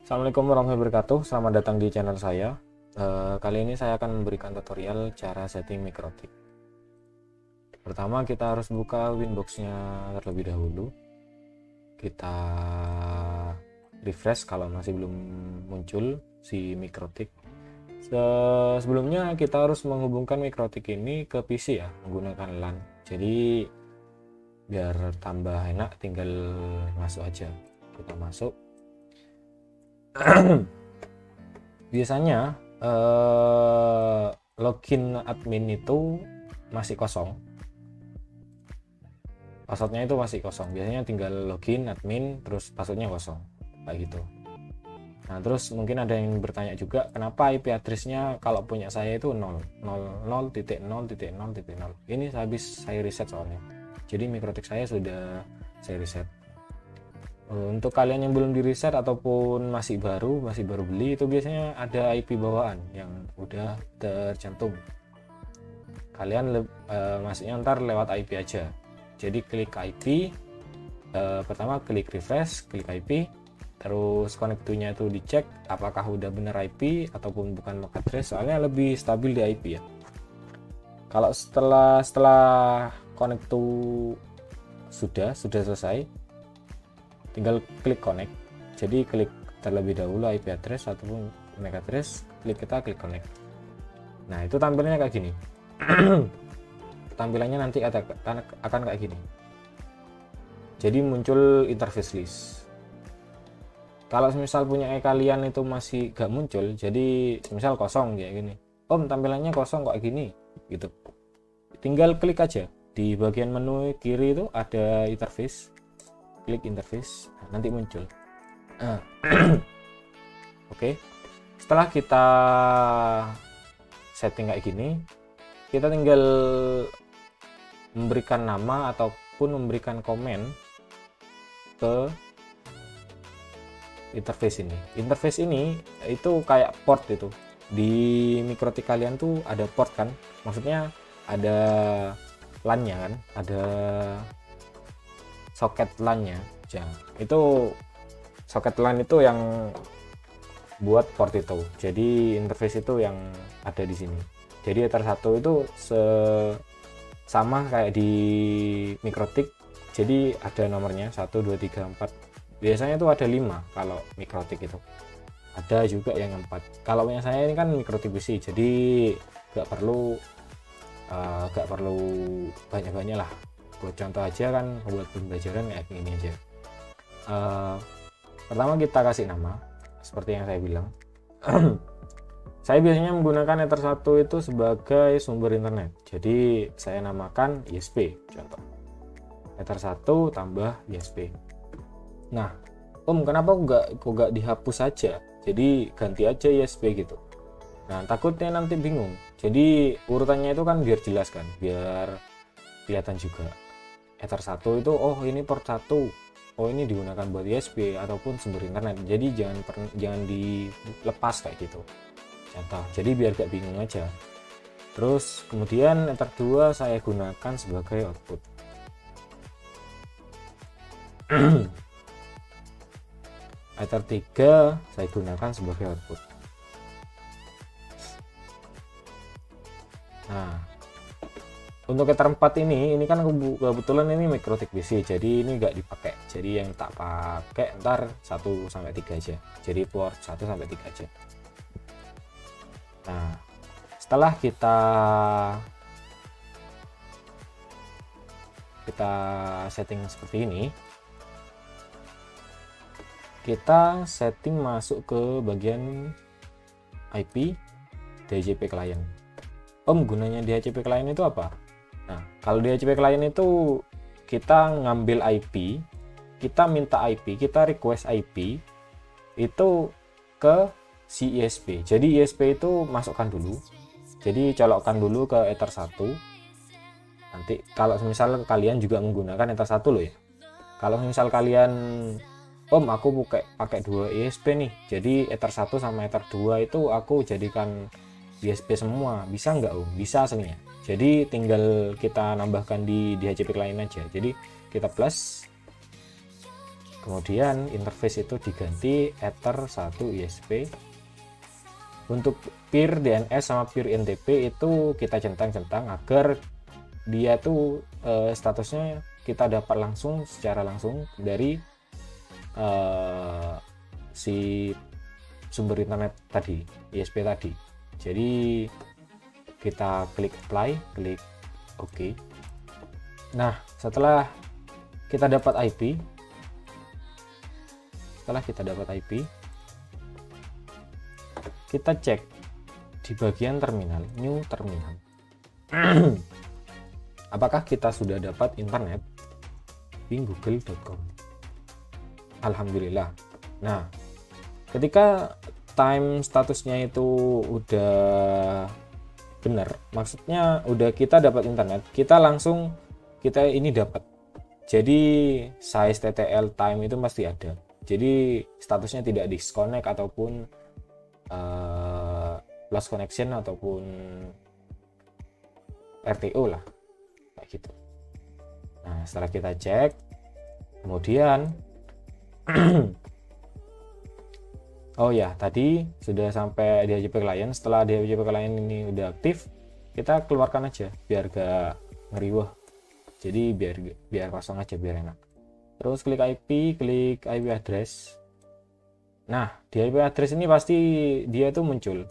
Assalamualaikum warahmatullahi wabarakatuh. Selamat datang di channel saya. Kali ini saya akan memberikan tutorial cara setting mikrotik. Pertama kita harus buka Winbox-nya terlebih dahulu. Kita refresh kalau masih belum muncul si mikrotik. Sebelumnya kita harus menghubungkan mikrotik ini ke PC ya, menggunakan LAN. Jadi biar tambah enak tinggal masuk aja. Kita masuk. Biasanya login admin itu masih kosong, passwordnya itu masih kosong. Biasanya tinggal login admin terus passwordnya kosong kayak gitu. Nah terus mungkin ada yang bertanya juga kenapa IP address-nya kalau punya saya itu 0.0.0.0.0. Ini habis saya reset soalnya, jadi mikrotik saya sudah saya reset. Untuk kalian yang belum di reset ataupun masih baru beli, itu biasanya ada IP bawaan yang udah tercantum. Kalian masuknya ntar lewat IP aja. Jadi klik IP, pertama klik refresh, klik IP, terus connect to-nya itu dicek apakah udah bener IP ataupun bukan MAC address, soalnya lebih stabil di IP ya. Kalau setelah connect to sudah selesai, tinggal klik connect. Jadi klik terlebih dahulu IP address ataupun MAC address, klik connect. Nah itu tampilannya kayak gini. Tampilannya nanti akan kayak gini. Jadi muncul interface list. Kalau misal punya kalian itu masih gak muncul, jadi misal kosong kayak gini, Om tampilannya kosong kok gini gitu, tinggal klik aja di bagian menu kiri itu ada interface, klik interface, nanti muncul. Oke. Setelah kita setting kayak gini, kita tinggal memberikan nama ataupun memberikan komen ke interface ini. Interface ini itu kayak port itu. Di mikrotik kalian tuh ada port kan? Maksudnya ada LAN-nya kan? Ada soket LAN-nya. Itu soket LAN itu yang buat port itu. Jadi interface itu yang ada di sini. Jadi Ether 1 itu sama kayak di mikrotik. Jadi ada nomornya 1 2 3 4. Biasanya itu ada 5 kalau mikrotik itu. Ada juga yang 4. Kalau punya saya ini kan mikrotik PC. Jadi gak perlu banyak-banyak lah. Buat contoh aja kan, buat pembelajaran kayak gini aja. Pertama kita kasih nama seperti yang saya bilang. Saya biasanya menggunakan Ether 1 itu sebagai sumber internet, jadi saya namakan ISP contoh, Ether 1 tambah ISP. Nah Om kenapa kok gak dihapus saja, jadi ganti aja ISP gitu. Nah takutnya nanti bingung, jadi urutannya itu kan biar jelas kan, biar kelihatan juga. Ether 1 itu oh ini port 1, oh ini digunakan buat ISP ataupun sumber internet, jadi jangan dilepas kayak gitu contoh, jadi biar gak bingung aja. Terus kemudian Ether 2 saya gunakan sebagai output. Ether 3 saya gunakan sebagai output. Nah untuk Ether 4 ini kan kebetulan ini mikrotik PC, jadi ini nggak dipakai, jadi yang tak pakai ntar 1 sampai 3 aja, jadi port 1 sampai 3 aja. Nah setelah kita setting seperti ini, kita setting masuk ke bagian IP DHCP client. Om gunanya DHCP client itu apa? Nah kalau DHCP client itu kita ngambil IP, kita minta IP, kita request IP itu ke si ISP. Jadi ISP itu masukkan dulu, jadi colokkan dulu ke Ether 1. Nanti kalau misal kalian juga menggunakan Ether 1 loh ya, kalau misal kalian Om aku pakai 2 ISP nih, jadi Ether 1 sama Ether 2 itu aku jadikan ISP semua, bisa nggak Om? Bisa aslinya. Jadi tinggal kita nambahkan di DHCP client aja, jadi kita plus Kemudian interface itu diganti Ether 1 ISP. Untuk peer DNS sama peer NTP itu kita centang-centang agar dia tuh statusnya kita dapat langsung secara langsung dari si sumber internet tadi, ISP tadi. Jadi kita klik apply, klik OK. Nah, setelah kita dapat IP, kita cek di bagian terminal, new terminal. Apakah kita sudah dapat internet di google.com? Alhamdulillah. Nah, ketika time statusnya itu udah benar, maksudnya udah kita dapat internet, kita ini dapat. Jadi size TTL time itu pasti ada. Jadi statusnya tidak disconnect ataupun lost connection ataupun RTO lah, kayak gitu. Nah, setelah kita cek, kemudian oh ya, tadi sudah sampai di HTTP client. Setelah di HTTP client ini udah aktif, kita keluarkan aja biar gak ngeriwah. Jadi biar kosong aja, biar enak. Terus klik IP address. Nah, di IP address ini pasti dia tuh muncul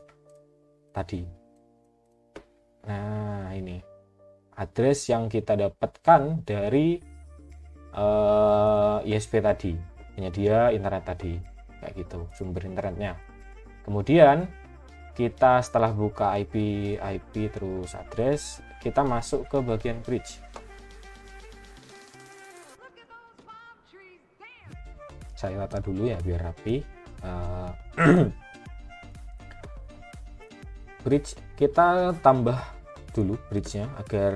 tadi. Nah, ini address yang kita dapatkan dari ISP tadi, penyedia internet tadi, kayak gitu sumber internetnya. Kemudian kita setelah buka IP terus address, kita masuk ke bagian bridge. Saya tata dulu ya biar rapi. Bridge kita tambah dulu bridge-nya agar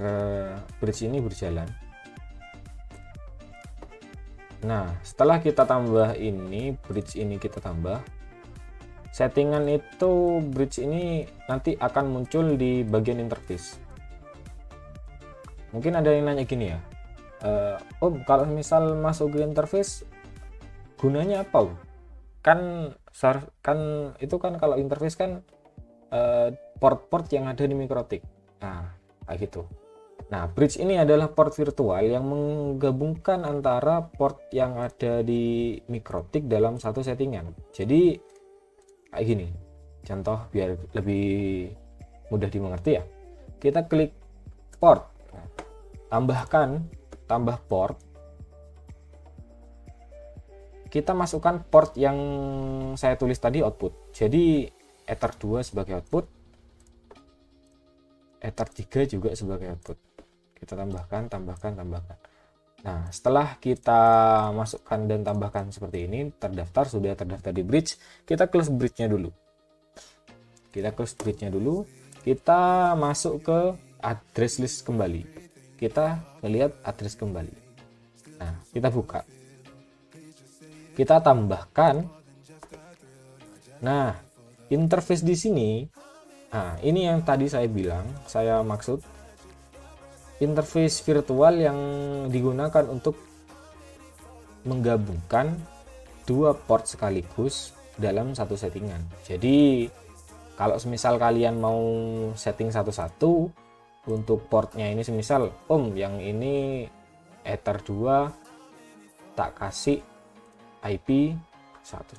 bridge ini berjalan. Nah, setelah kita tambah ini, bridge ini kita tambah, settingan itu bridge ini nanti akan muncul di bagian interface. Mungkin ada yang nanya gini ya, Om, kalau misal masuk ke interface gunanya apa? Kan itu kan kalau interface kan port-port yang ada di Mikrotik. Nah, kayak gitu. Nah, bridge ini adalah port virtual yang menggabungkan antara port yang ada di Mikrotik dalam satu settingan. Jadi kayak gini. Contoh biar lebih mudah dimengerti ya. Kita klik port. Nah, tambah port. Kita masukkan port yang saya tulis tadi output. Jadi Ether 2 sebagai output, Ether 3 juga sebagai output. Kita tambahkan. Nah, setelah kita masukkan dan tambahkan seperti ini, sudah terdaftar di bridge, kita close bridge-nya dulu. Kita masuk ke address list kembali. Kita melihat address kembali. Nah, kita buka. Kita tambahkan. Nah, interface di sini, nah ini yang tadi saya maksud interface virtual yang digunakan untuk menggabungkan dua port sekaligus dalam satu settingan. Jadi kalau semisal kalian mau setting satu-satu untuk portnya ini, semisal Om yang ini Ether 2 tak kasih IP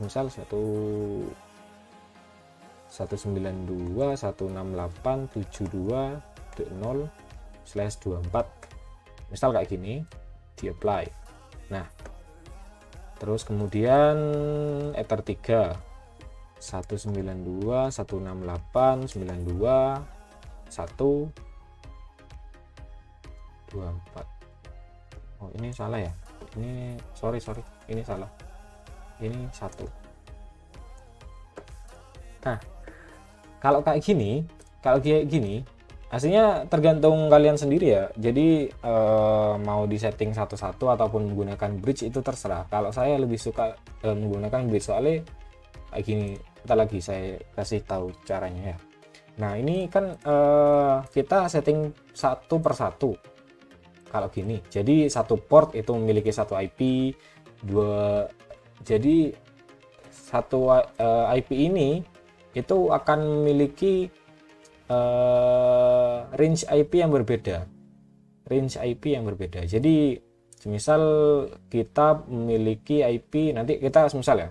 misal 192.168.72.0/24 misal kayak gini, di apply. Nah, terus kemudian Ether 3 192.168.92.124. Oh, ini salah ya, ini sorry ini salah, ini 1. Nah, kalau kayak gini aslinya tergantung kalian sendiri ya. Jadi mau disetting satu-satu ataupun menggunakan bridge itu terserah. Kalau saya lebih suka menggunakan bridge, soalnya kayak gini. Kita lagi saya kasih tahu caranya ya. Nah, ini kan kita setting satu persatu kalau gini. Jadi satu port itu memiliki satu IP, dua. Jadi satu IP ini itu akan memiliki range IP yang berbeda. Jadi misal kita memiliki IP, nanti kita misal ya,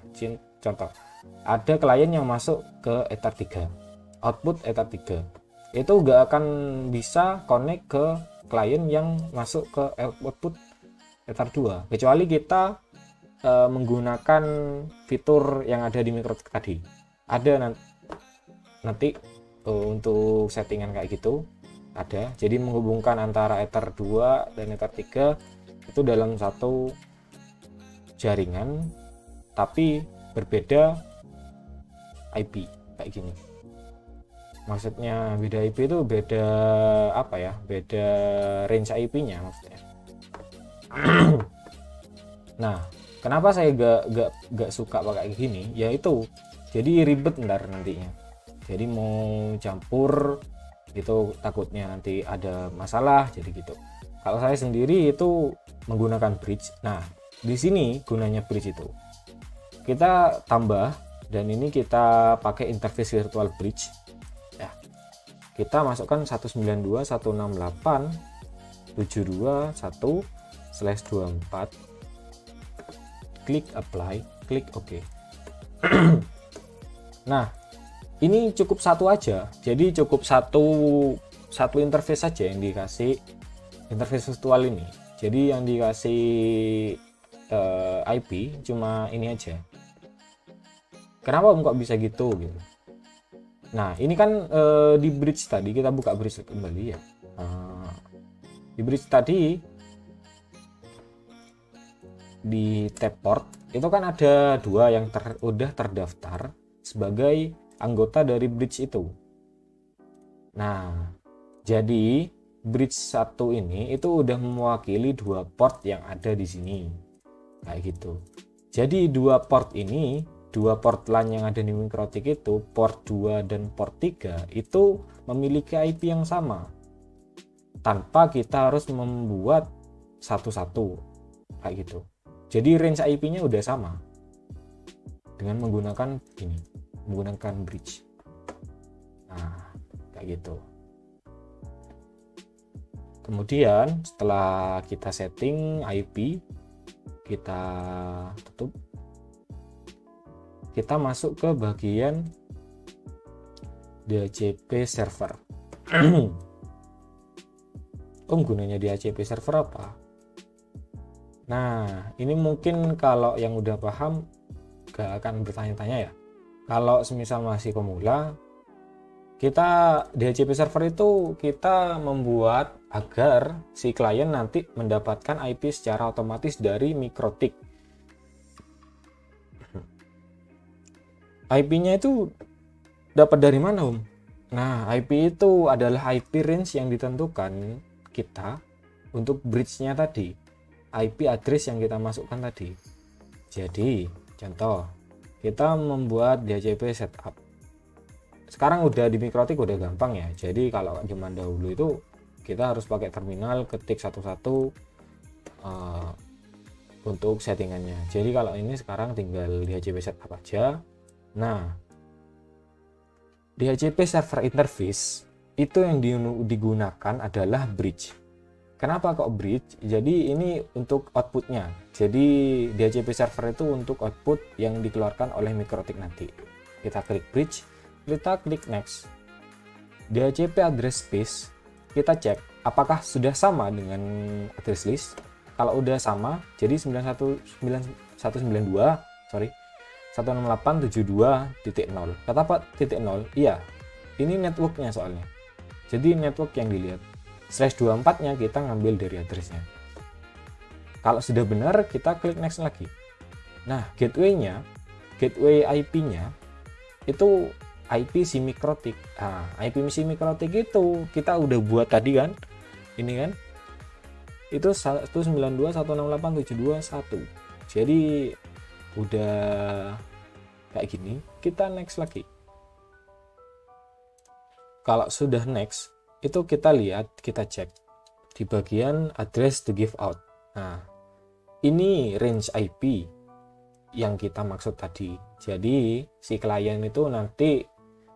contoh ada klien yang masuk ke Ether 3, output Ether 3 itu nggak akan bisa connect ke klien yang masuk ke output Ether 2 kecuali kita menggunakan fitur yang ada di MikroTik tadi. Ada nanti untuk settingan kayak gitu ada, jadi menghubungkan antara Ether 2 dan Ether 3 itu dalam satu jaringan tapi berbeda IP kayak gini. Maksudnya beda IP itu beda apa ya, beda range IP-nya maksudnya. Nah, kenapa saya gak suka pakai gini? Yaitu jadi ribet ntar nantinya. Jadi mau campur itu takutnya nanti ada masalah jadi gitu. Kalau saya sendiri itu menggunakan bridge. Nah, di sini gunanya bridge itu kita tambah, dan ini kita pakai interface virtual bridge ya. Kita masukkan 192.168.72.1/24, klik apply, klik OK. Nah, ini cukup satu aja, jadi cukup satu interface saja yang dikasih, interface virtual ini. Jadi yang dikasih IP cuma ini aja. Kenapa kok bisa gitu? Nah, ini kan di bridge tadi, kita buka bridge kembali ya. Di bridge tadi di tab port itu kan ada dua yang udah terdaftar sebagai anggota dari bridge itu. Nah, jadi bridge 1 ini itu udah mewakili dua port yang ada di sini. Kayak gitu. Jadi dua port LAN yang ada di MikroTik itu, port 2 dan port 3 itu memiliki IP yang sama tanpa kita harus membuat satu-satu kayak gitu. Jadi range IP-nya udah sama dengan menggunakan ini, menggunakan bridge. Nah, kayak gitu. Kemudian setelah kita setting IP, kita tutup, kita masuk ke bagian DHCP server. Gunanya DHCP server apa? Nah, ini mungkin kalau yang udah paham gak akan bertanya-tanya ya. Kalau semisal masih pemula, kita DHCP server itu kita membuat agar si klien nanti mendapatkan IP secara otomatis dari MikroTik. IP-nya itu dapat dari mana, Om? Nah, IP itu adalah IP range yang ditentukan kita untuk bridge-nya tadi. IP address yang kita masukkan tadi. Jadi, contoh, kita membuat DHCP setup. Sekarang udah di MikroTik udah gampang ya. Jadi, kalau zaman dahulu itu kita harus pakai terminal, ketik satu-satu untuk settingannya. Jadi, kalau ini sekarang tinggal DHCP setup aja. Nah, DHCP server interface itu yang digunakan adalah bridge. Kenapa kok bridge? Jadi ini untuk outputnya. Jadi DHCP server itu untuk output yang dikeluarkan oleh MikroTik nanti. Kita klik bridge, kita klik next. DHCP address space, kita cek apakah sudah sama dengan address list. Kalau udah sama, jadi 168.72.0. Kata Pak titik 0, iya. Ini networknya soalnya. Jadi network yang dilihat. /24-nya kita ngambil dari addressnya. Kalau sudah benar, kita klik next lagi. Nah, gateway IP-nya itu IP si MikroTik. Nah, IP si MikroTik itu kita udah buat tadi kan. Ini kan. Itu 192.168.72.1. Jadi udah kayak gini, kita next lagi. Kalau sudah next, itu kita lihat, kita cek di bagian address to give out. Nah, ini range IP yang kita maksud tadi. Jadi si klien itu nanti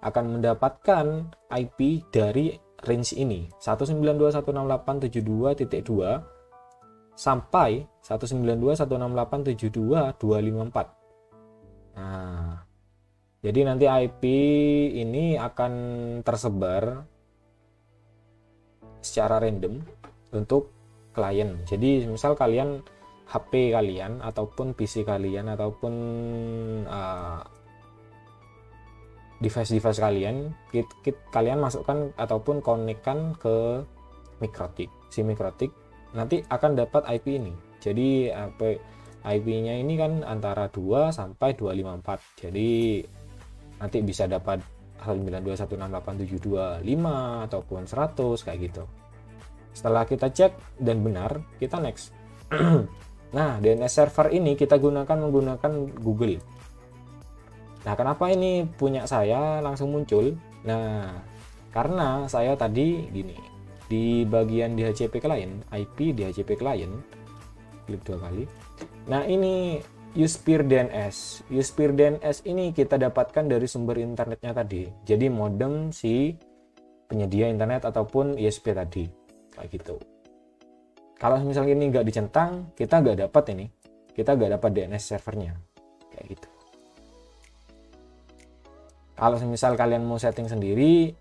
akan mendapatkan IP dari range ini 192.168.72.2 sampai 192.168.72.254. Nah, jadi nanti IP ini akan tersebar secara random untuk klien. Jadi misal kalian HP kalian ataupun PC kalian ataupun device-device kalian, kalian masukkan ataupun konekkan ke Mikrotik. Si Mikrotik nanti akan dapat IP ini. Jadi IP-nya ini kan antara 2 sampai 254. Jadi nanti bisa dapat 192.168.725 ataupun 100 kayak gitu. Setelah kita cek dan benar, kita next. Nah, DNS server ini kita menggunakan Google. Nah, kenapa ini punya saya langsung muncul? Nah, karena saya tadi gini, di bagian DHCP client, IP DHCP client, klik 2 kali. Nah, ini Usepeer DNS. Usepeer DNS ini kita dapatkan dari sumber internetnya tadi. Jadi modem si penyedia internet ataupun ISP tadi. Kayak gitu. Kalau misalnya ini nggak dicentang, kita nggak dapat ini. Kita nggak dapat DNS servernya. Kayak gitu. Kalau misal kalian mau setting sendiri,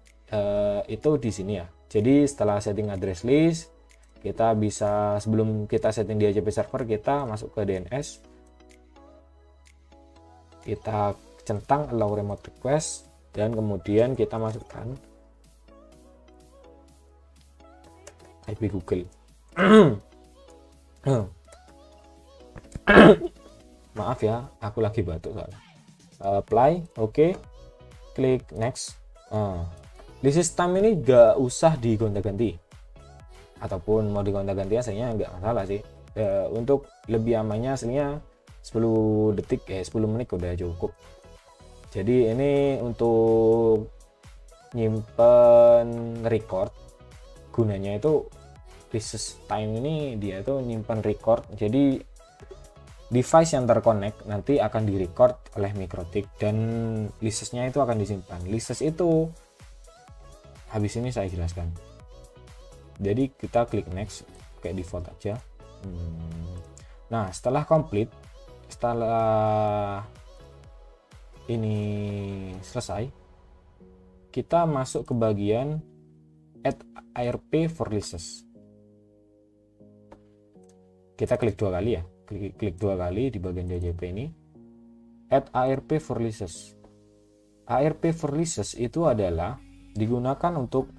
itu di sini ya. Jadi setelah setting address list, kita bisa sebelum kita setting di DHCP server, kita masuk ke DNS, kita centang allow remote request, dan kemudian kita masukkan IP Google. Maaf ya, aku lagi batuk soalnya. Apply, oke. Klik next. List system ini gak usah digonta-ganti, ataupun mau digonta-ganti aslinya nggak masalah sih. Untuk lebih amannya aslinya 10 detik 10 menit udah cukup. Jadi ini untuk nyimpen record, gunanya itu list time ini dia tuh nyimpen record. Jadi device yang terkonek nanti akan direcord oleh Mikrotik dan listnya itu akan disimpan. List itu habis ini saya jelaskan. Jadi kita klik next kayak default aja. Nah, setelah complete, setelah ini selesai, kita masuk ke bagian add ARP for lists. Kita klik 2 kali ya. Klik 2 kali di bagian DHCP ini. Add ARP for lists. ARP for lists itu adalah digunakan untuk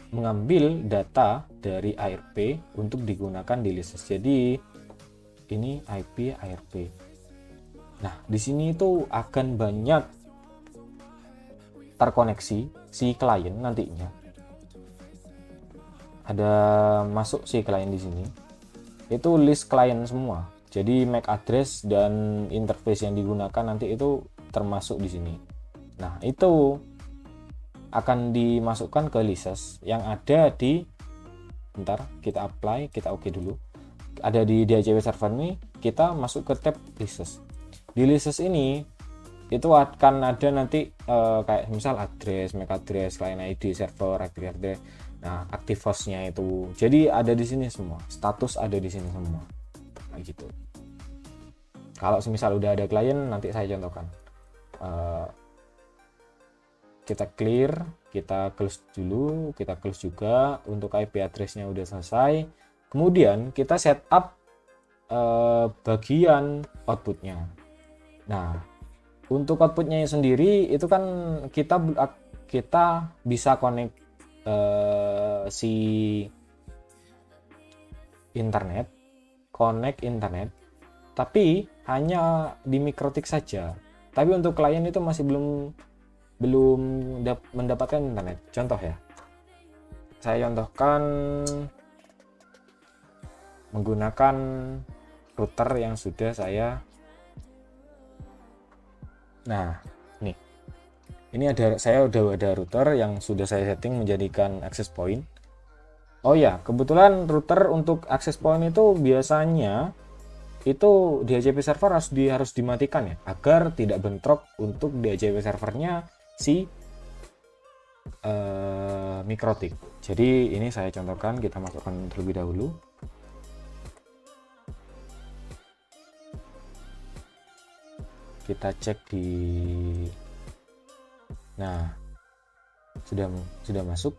mengambil data dari ARP untuk digunakan di list. Jadi ini IP ARP. Nah, di sini itu akan banyak terkoneksi si klien nantinya. Ada masuk si klien di sini. Itu list klien semua. Jadi MAC address dan interface yang digunakan nanti itu termasuk di sini. Nah, itu akan dimasukkan ke list yang ada di, bentar, kita apply, kita oke dulu. Ada di DHCP server ini, kita masuk ke tab list. Di list ini itu akan ada nanti kayak misal address, MAC address, client ID, server, active address. Nah, active hostnya itu. Jadi ada di sini semua. Status ada di sini semua. Kayak gitu. Kalau misal udah ada klien, nanti saya contohkan. Kita clear, kita close dulu, kita close juga. Untuk IP addressnya udah selesai. Kemudian kita setup bagian outputnya. Nah, untuk outputnya sendiri itu kan kita bisa connect si internet, tapi hanya di Mikrotik saja. Tapi untuk klien itu masih belum mendapatkan internet. Contoh ya, saya contohkan menggunakan router yang sudah saya. Nah, nih Ini saya udah ada router yang sudah saya setting menjadikan access point. Oh ya, kebetulan router untuk access point itu biasanya itu DHCP server harus dimatikan ya, agar tidak bentrok untuk DHCP servernya si Mikrotik. Jadi ini saya contohkan, kita masukkan terlebih dahulu. Kita cek di, nah sudah masuk.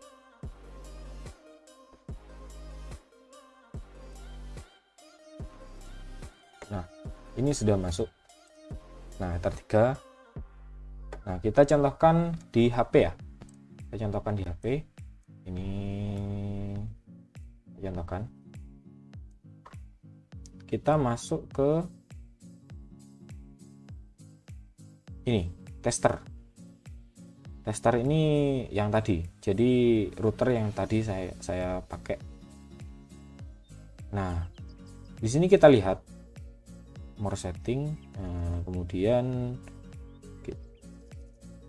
Nah ini sudah masuk. Nah tertiga. Nah kita contohkan di HP ya. Kita contohkan di HP. Ini kita contohkan. Kita masuk ke ini tester ini yang tadi, jadi router yang tadi saya pakai. Nah di sini kita lihat more setting, kemudian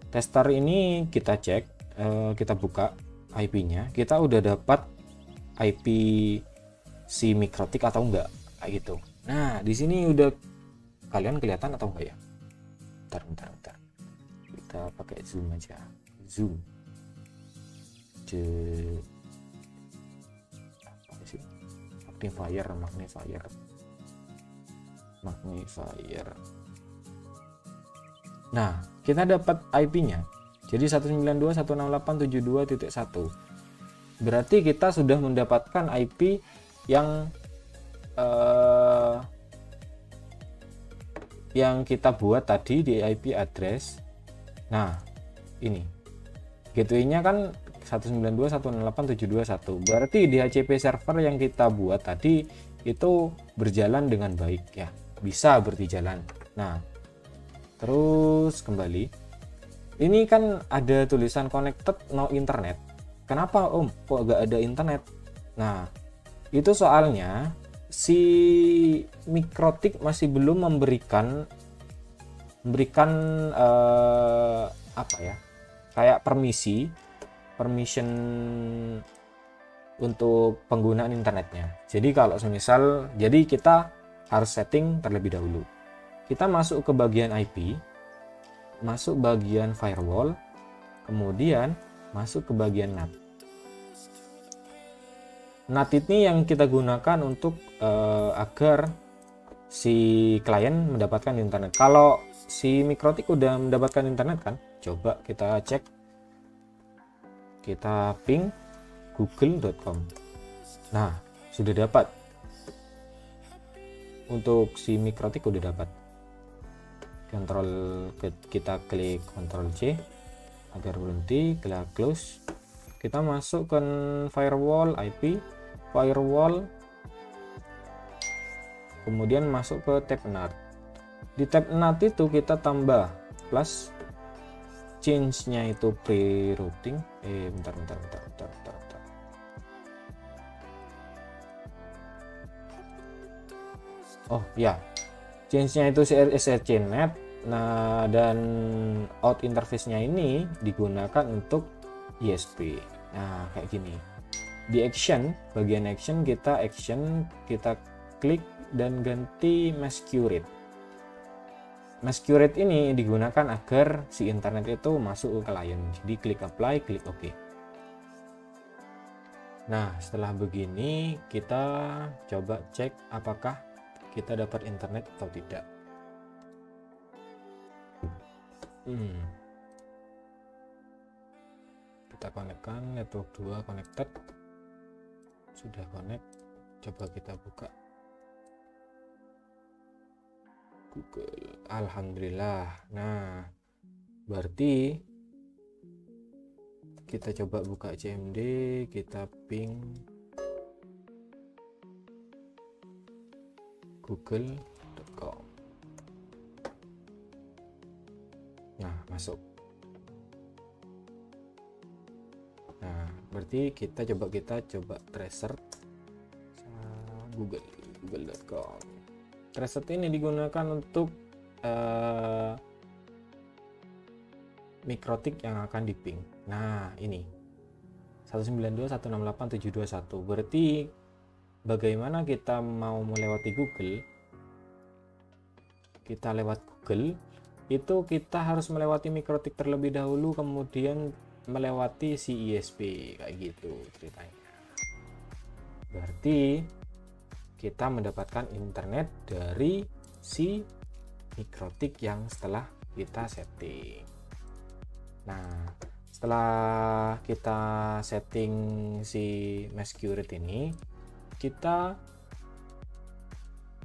tester ini kita cek, kita buka IP-nya, kita udah dapat IP si Mikrotik atau enggak, kayak gitu. Nah di sini udah kalian kelihatan atau enggak ya? Bentar. Kita pakai zoom aja. Zoom. Magnifier. Nah, kita dapat IP-nya. Jadi 192.168.72.1. Berarti kita sudah mendapatkan IP yang kita buat tadi di IP address. Nah ini gateway-nya kan 192.168.721. berarti DHCP server yang kita buat tadi itu berjalan dengan baik ya, bisa berjalan. Nah terus kembali, ini kan ada tulisan connected no internet. Kenapa om kok gak ada internet? Nah itu soalnya si Mikrotik masih belum memberikan apa ya, kayak permission untuk penggunaan internetnya. Jadi kalau semisal, jadi kita harus setting terlebih dahulu. Kita masuk ke bagian IP, masuk bagian firewall, kemudian masuk ke bagian NAT. NAT ini yang kita gunakan untuk agar si klien mendapatkan internet. Kalau si Mikrotik udah mendapatkan internet kan, coba kita cek, kita ping google.com. nah sudah dapat, untuk si Mikrotik udah dapat. Kita klik Ctrl C agar berhenti, kita close. Kita masuk ke firewall, IP firewall, kemudian masuk ke tab NAT. Di tab NAT itu kita tambah plus, change-nya itu pre-routing. Bentar. Oh ya, change-nya itu src-net. Nah dan out interface-nya ini digunakan untuk ISP. Nah kayak gini. Di action, bagian action, kita klik dan ganti masquerade. Masquerade ini digunakan agar si internet itu masuk ke klien. Jadi klik apply, klik OK. Nah setelah begini kita coba cek apakah kita dapat internet atau tidak. Kita konekkan network 2 connected. Sudah connect, coba kita buka Google. Alhamdulillah. Nah berarti kita coba buka CMD, kita ping google.com. nah masuk. Nah berarti kita coba tracer google.com. Tracer ini digunakan untuk mikrotik yang akan di ping. Nah, ini 192.168.721. Berarti bagaimana kita mau melewati Google? Kita lewat Google, itu kita harus melewati mikrotik terlebih dahulu, kemudian melewati si ISP, kayak gitu ceritanya. Berarti kita mendapatkan internet dari si mikrotik yang setelah kita setting. Nah, setelah kita setting si mesh QRIT ini, kita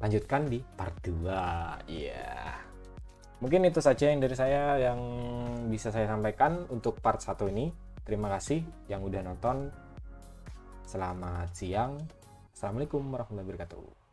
lanjutkan di part 2. Ya, mungkin itu saja yang dari saya yang bisa saya sampaikan untuk part 1 ini. Terima kasih yang udah nonton. Selamat siang. Assalamualaikum warahmatullahi wabarakatuh.